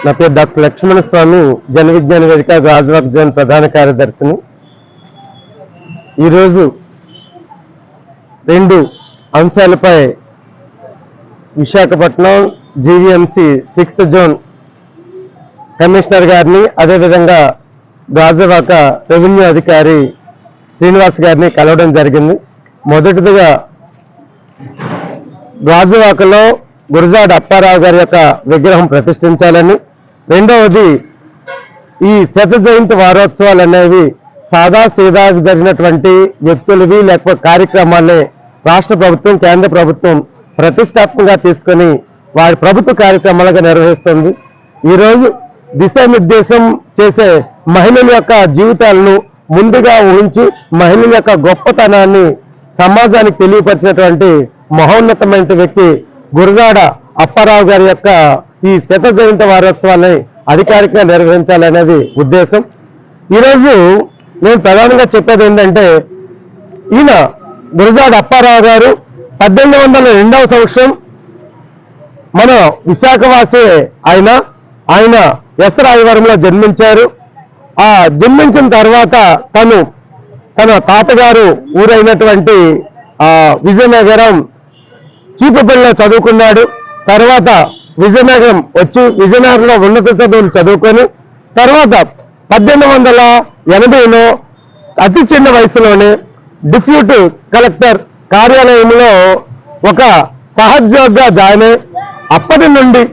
నా పేరు డాక్టర్ లక్ష్మణ స్వామి, జన విజ్ఞాన వేదిక గాజువాక జోన్ ప్రధాన కార్యదర్శిని. ఈరోజు 2 అంశాలపై Visakhapatnam GVMC 6th zone commissioner గారిని, అదేవిధంగా గాజువాక రెవెన్యూ అధికారి శ్రీనివాస్ గారిని కలవడం జరిగింది. మొదటిదిగా గాజువాకలో గురజాడ అప్పారావు గారి యొక్క విగ్రహం ప్రతిష్ఠించాలని, రెండవది ఈ శత జయంతి వారోత్సవాలు అనేవి సాదా సీదా జరిగినటువంటి వ్యక్తులవి లేకపోతే కార్యక్రమాలే రాష్ట్ర ప్రభుత్వం, కేంద్ర ప్రభుత్వం ప్రతిష్టాత్మకంగా తీసుకొని వారి ప్రభుత్వ కార్యక్రమాలుగా నిర్వహిస్తుంది. ఈరోజు దిశానిర్దేశం చేసే మహిళల యొక్క జీవితాలను ముందుగా ఊహించి మహిళల యొక్క గొప్పతనాన్ని సమాజానికి తెలియపరిచినటువంటి మహోన్నతమైన వ్యక్తి గురజాడ అప్పారావు గారి యొక్క ఈ శత జయంతి వారోత్సవాన్ని అధికారికంగా నిర్వహించాలనేది ఉద్దేశం. ఈరోజు నేను ప్రధానంగా చెప్పేది ఏంటంటే, ఈయన గురజాడ అప్పారావు గారు 1802వ సంవత్సరం మన విశాఖవాసి ఆయన ఎస్రాయవరంలో జన్మించారు. ఆ జన్మించిన తర్వాత తన తాతగారు ఊరైనటువంటి విజయనగరం చీపుపల్లిలో చదువుకున్నాడు. తర్వాత విజయనగరం వచ్చి విజయనగరంలో ఉన్నత చదువులు చదువుకొని తర్వాత 1880లో అతి చిన్న వయసులోనే డిప్యూటీ కలెక్టర్ కార్యాలయంలో ఒక సహోద్యోగిగా జాయిన్ అయ్యి అప్పటి నుండి